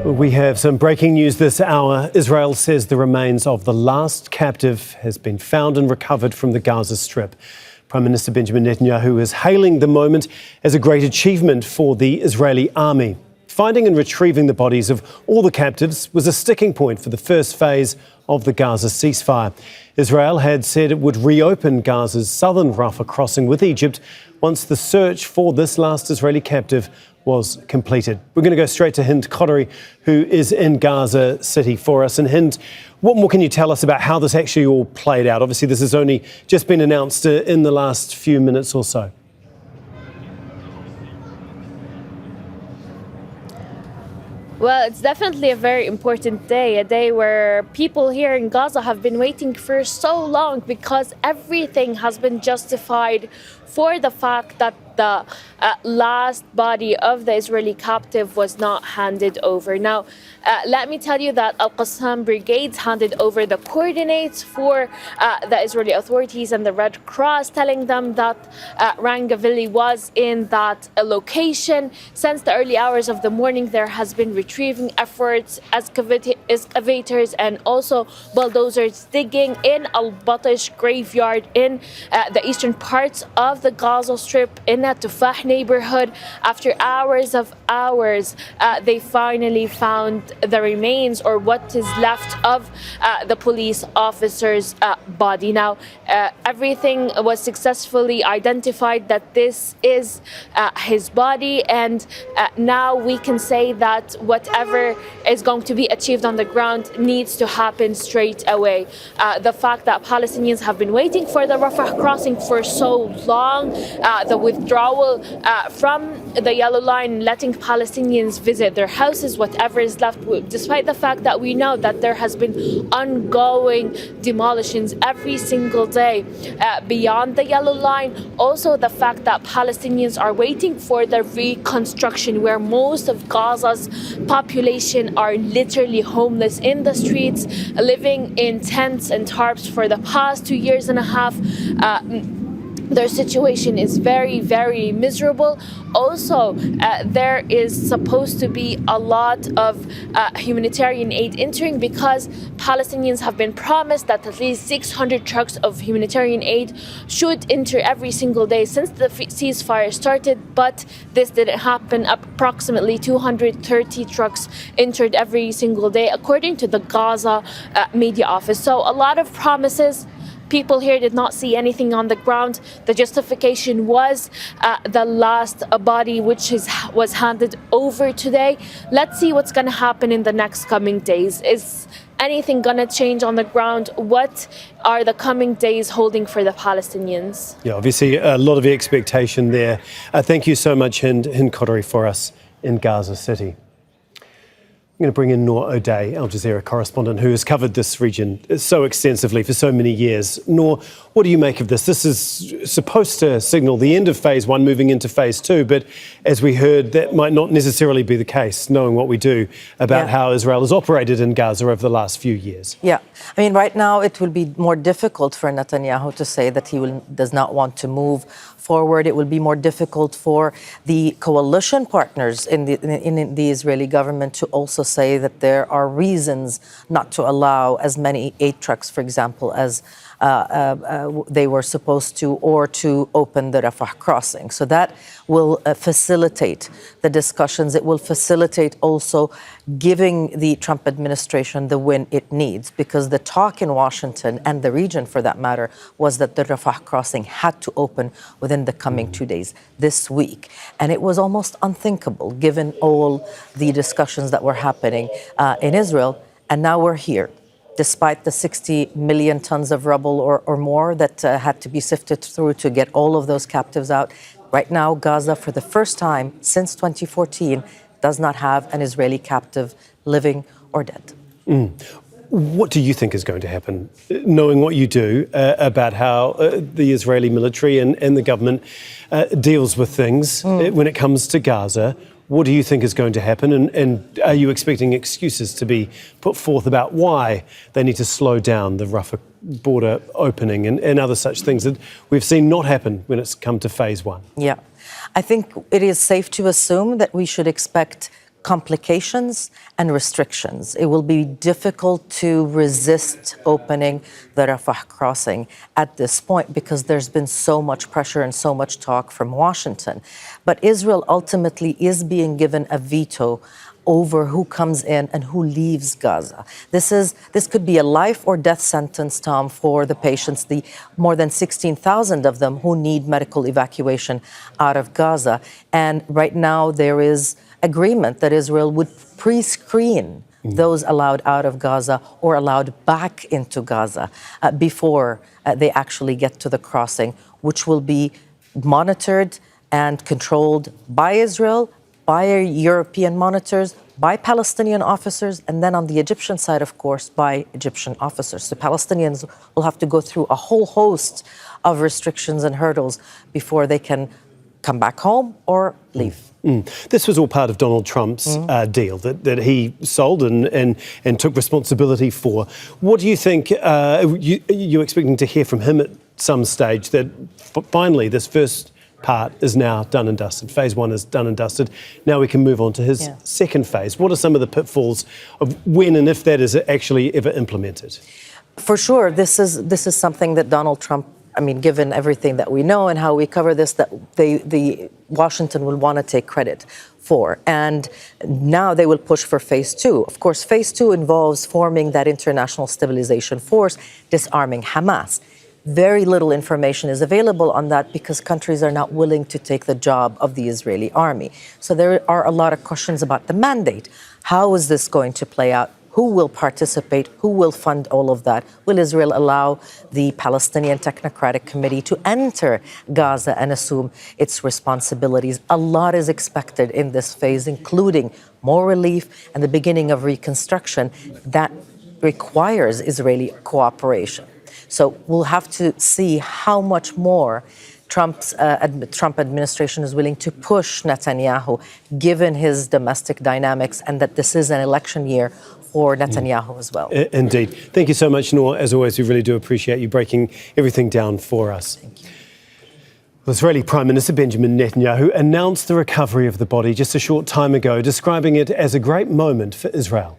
We have some breaking news this hour. Israel says the remains of the last captive has been found and recovered from the Gaza Strip. Prime Minister Benjamin Netanyahu is hailing the moment as a great achievement for the Israeli army. Finding and retrieving the bodies of all the captives was a sticking point for the first phase of the Gaza ceasefire. Israel had said it would reopen Gaza's southern Rafah crossing with Egypt once the search for this last Israeli captive was completed. We're going to go straight to Hind Qadri, who is in Gaza City for us. And Hind, what more can you tell us about how this actually all played out? Obviously, this has only just been announced in the last few minutes or so. Well, it's definitely a very important day, a day where people here in Gaza have been waiting for so long because everything has been justified for the fact that the last body of the Israeli captive was not handed over. Now, let me tell you that Al-Qassam brigades handed over the coordinates for the Israeli authorities and the Red Cross, telling them that Ran Gvili was in that location. Since the early hours of the morning, there has been retrieving efforts, excavators and also bulldozers digging in Al-Batish graveyard in the eastern parts of the Gaza Strip in the Rafah neighborhood. After hours, they finally found the remains, or what is left of the police officer's body. Now, everything was successfully identified that this is his body, and now we can say that whatever is going to be achieved on the ground needs to happen straight away. The fact that Palestinians have been waiting for the Rafah crossing for so long, the withdrawal from the yellow line, letting Palestinians visit their houses, whatever is left, despite the fact that we know that there has been ongoing demolitions every single day beyond the yellow line. Also, the fact that Palestinians are waiting for the reconstruction, where most of Gaza's population are literally homeless in the streets, living in tents and tarps for the past 2 years and a half. Their situation is very, very miserable. Also, there is supposed to be a lot of humanitarian aid entering, because Palestinians have been promised that at least 600 trucks of humanitarian aid should enter every single day since the ceasefire started, but this didn't happen. Approximately 230 trucks entered every single day, according to the Gaza media office. So a lot of promises. People here did not see anything on the ground. The justification was the last body, which was handed over today. Let's see what's going to happen in the next coming days. Is anything going to change on the ground? What are the coming days holding for the Palestinians? Yeah, obviously a lot of expectation there. Thank you so much, Hind Qadri, for us in Gaza City. I'm going to bring in Noor O'Day, Al Jazeera correspondent, who has covered this region so extensively for so many years. Noor, what do you make of this? This is supposed to signal the end of phase one, moving into phase two, but as we heard, that might not necessarily be the case, knowing what we do about how Israel has operated in Gaza over the last few years. Yeah, I mean, right now it will be more difficult for Netanyahu to say that he does not want to move forward. It will be more difficult for the coalition partners in the Israeli government to also say that there are reasons not to allow as many aid trucks, for example, as they were supposed to, or to open the Rafah crossing. So that will facilitate the discussions. It will facilitate also giving the Trump administration the win it needs, because the talk in Washington, and the region for that matter, was that the Rafah crossing had to open within the coming 2 days, this week. And it was almost unthinkable given all the discussions that were happening in Israel. And now we're here, despite the 60 million tons of rubble or more that had to be sifted through to get all of those captives out. Right now, Gaza, for the first time since 2014, does not have an Israeli captive, living or dead. What do you think is going to happen, knowing what you do about how the Israeli military and the government deals with things when it comes to Gaza? What do you think is going to happen? And are you expecting excuses to be put forth about why they need to slow down the Rafah border opening and other such things that we've seen not happen when it's come to phase one? Yeah, I think it is safe to assume that we should expect complications and restrictions. It will be difficult to resist opening the Rafah crossing at this point because there's been so much pressure and so much talk from Washington. But Israel ultimately is being given a veto over who comes in and who leaves Gaza. This could be a life or death sentence, Tom, for the patients, the more than 16,000 of them who need medical evacuation out of Gaza. And right now there is agreement that Israel would pre-screen those allowed out of Gaza or allowed back into Gaza before they actually get to the crossing, which will be monitored and controlled by Israel, by European monitors, by Palestinian officers, and then on the Egyptian side, of course, by Egyptian officers. So Palestinians will have to go through a whole host of restrictions and hurdles before they can come back home or leave. This was all part of Donald Trump's deal that he sold and took responsibility for. What do you think, you're expecting to hear from him at some stage that finally this first part is now done and dusted. Phase one is done and dusted. Now we can move on to his second phase. What are some of the pitfalls of when and if that is actually ever implemented? For sure, this is something that Donald Trump, I mean, given everything that we know and how we cover this, that the Washington will want to take credit for. And now they will push for phase two. Of course, phase two involves forming that international stabilization force, disarming Hamas. Very little information is available on that because countries are not willing to take the job of the Israeli army. So there are a lot of questions about the mandate. How is this going to play out? Who will participate? Who will fund all of that? Will Israel allow the Palestinian Technocratic Committee to enter Gaza and assume its responsibilities? A lot is expected in this phase, including more relief and the beginning of reconstruction that requires Israeli cooperation. So we'll have to see how much more Trump administration is willing to push Netanyahu, given his domestic dynamics, and that this is an election year for Netanyahu as well. Indeed. Thank you so much, Noor. As always, we really do appreciate you breaking everything down for us. Thank you. Israeli Prime Minister Benjamin Netanyahu announced the recovery of the body just a short time ago, describing it as a great moment for Israel.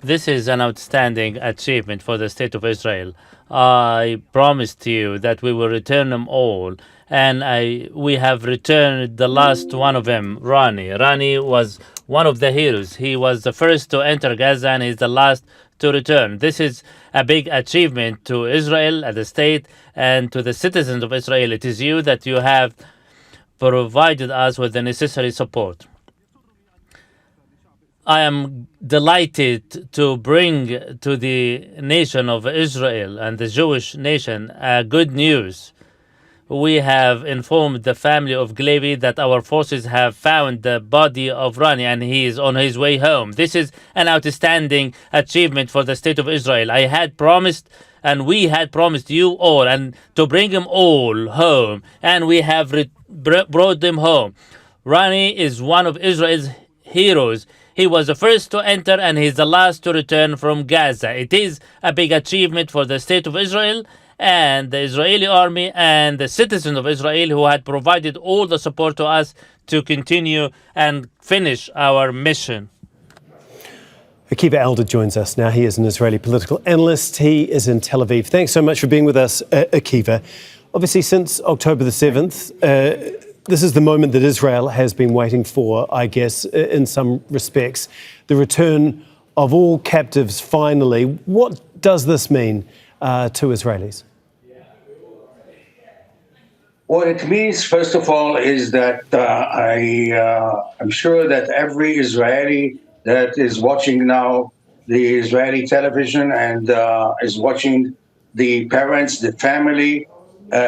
This is an outstanding achievement for the State of Israel. I promised you that we will return them all, and we have returned the last one of them, Rani. Rani was one of the heroes. He was the first to enter Gaza, and he's the last to return. This is a big achievement to Israel as a state and to the citizens of Israel. It is you that you have provided us with the necessary support. I am delighted to bring to the nation of Israel and the Jewish nation good news. We have informed the family of Gvili that our forces have found the body of Rani and he is on his way home. This is an outstanding achievement for the State of Israel. I had promised and we had promised you all and to bring them all home, and we have brought them home. Rani is one of Israel's heroes. He was the first to enter and he's the last to return from Gaza. It is a big achievement for the State of Israel and the Israeli army and the citizens of Israel who had provided all the support to us to continue and finish our mission. Akiva Elder joins us now. He is an Israeli political analyst. He is in Tel Aviv. Thanks so much for being with us, Akiva. Obviously, since October the 7th, this is the moment that Israel has been waiting for, I guess, in some respects. The return of all captives finally. What does this mean to Israelis? What it means, first of all, is that I'm sure that every Israeli that is watching now the Israeli television and is watching the parents, the family,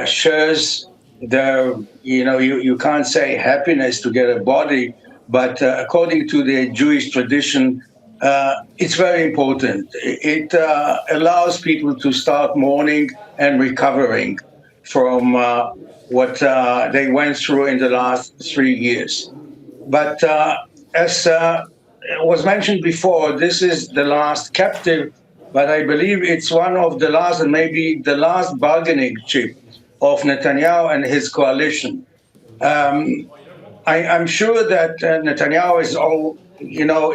shares you can't say happiness to get a body, but according to the Jewish tradition, it's very important. It allows people to start mourning and recovering from what they went through in the last 3 years. But as was mentioned before, this is the last captive, but I believe it's one of the last and maybe the last bargaining chip of Netanyahu and his coalition. I'm sure that Netanyahu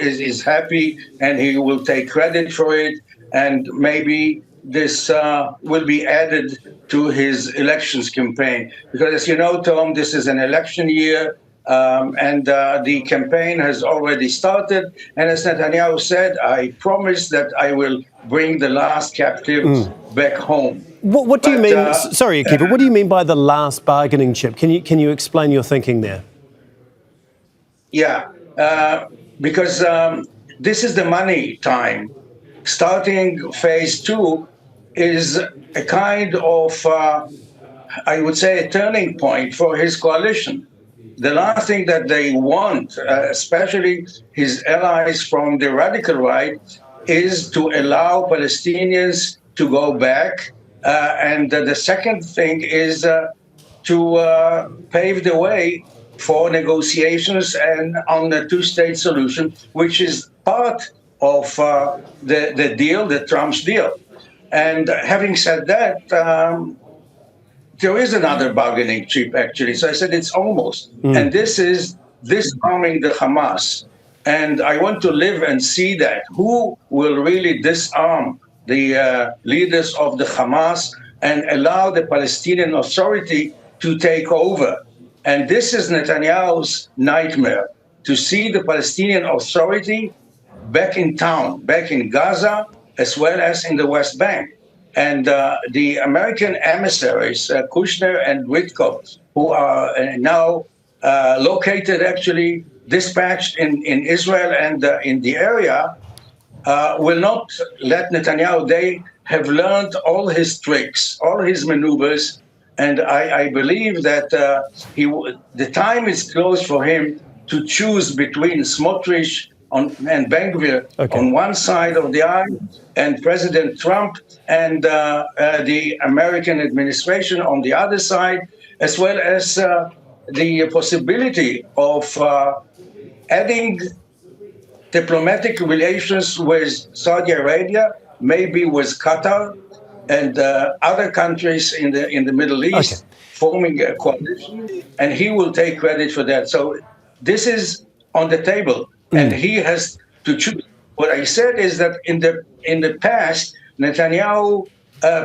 is happy, and he will take credit for it, and maybe this will be added to his elections campaign. Because as you know, Tom, this is an election year, and the campaign has already started. And as Netanyahu said, I promise that I will bring the last captives back home. What do you mean? Sorry, Akiva. What do you mean by the last bargaining chip? Can you explain your thinking there? Yeah, because this is the money time. Starting phase 2 is a kind of, I would say, a turning point for his coalition. The last thing that they want, especially his allies from the radical right, is to allow Palestinians to go back. And the second thing is to pave the way for negotiations and on the two-state solution, which is part of the deal, the Trump's deal. And having said that, there is another bargaining chip, actually. So I said it's almost. And this is disarming the Hamas. And I want to live and see that. Who will really disarm the leaders of the Hamas and allow the Palestinian Authority to take over? And this is Netanyahu's nightmare, to see the Palestinian Authority back in town, back in Gaza, as well as in the West Bank. And the American emissaries, Kushner and Witkoff, who are now located, actually dispatched in Israel and in the area, will not let Netanyahu. They have learned all his tricks, all his maneuvers. And I believe that the time is close for him to choose between Smotrich and Ben Gvir on one side of the aisle, and President Trump and the American administration on the other side, as well as the possibility of adding diplomatic relations with Saudi Arabia, maybe with Qatar, and other countries in the Middle East, forming a coalition, and he will take credit for that. So this is on the table, and he has to choose. What I said is that in the past, Netanyahu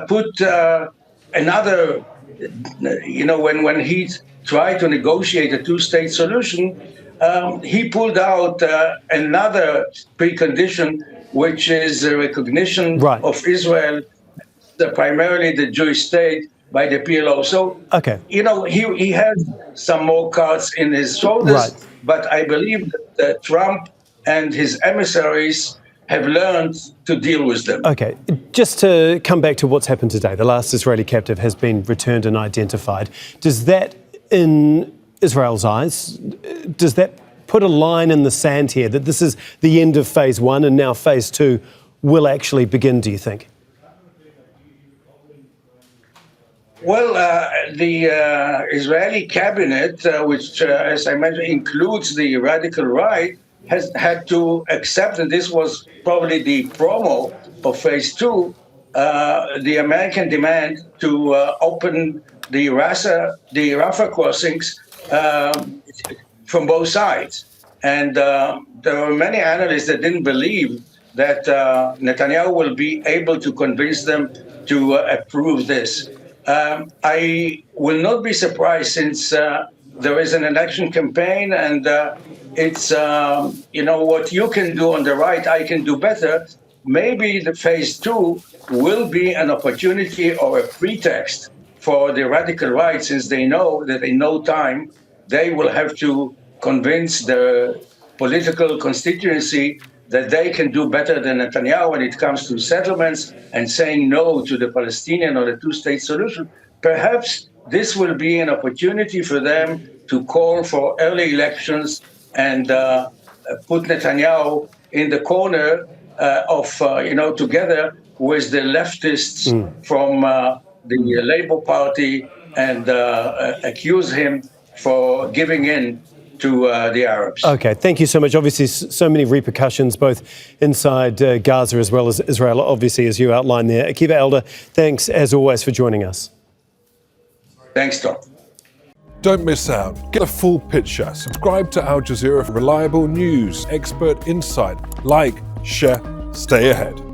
put another, when he tried to negotiate a two-state solution, he pulled out another precondition, which is a recognition of Israel, primarily the Jewish state, by the PLO. So, he has some more cards in his shoulders, but I believe that Trump and his emissaries have learned to deal with them. Okay, just to come back to what's happened today, the last Israeli captive has been returned and identified. Does that, in Israel's eyes, does that put a line in the sand here, that this is the end of phase 1 and now phase 2 will actually begin, do you think? Well, the Israeli cabinet, which, as I mentioned, includes the radical right, has had to accept, and this was probably the promo of phase 2, the American demand to open the Rafah crossings from both sides. And there were many analysts that didn't believe that Netanyahu will be able to convince them to approve this. I will not be surprised, since there is an election campaign, and it's, what you can do on the right, I can do better. Maybe the phase 2 will be an opportunity or a pretext for the radical right, since they know that in no time they will have to convince the political constituency that they can do better than Netanyahu when it comes to settlements and saying no to the Palestinian or the two-state solution. Perhaps this will be an opportunity for them to call for early elections and put Netanyahu in the corner together with the leftists from the Labour Party, and accuse him for giving in to the Arabs. Okay, thank you so much. Obviously, so many repercussions, both inside Gaza as well as Israel, obviously, as you outlined there. Akiva Elder, thanks as always for joining us. Thanks, Tom. Don't miss out. Get a full picture. Subscribe to Al Jazeera for reliable news, expert insight. Like, share, stay ahead.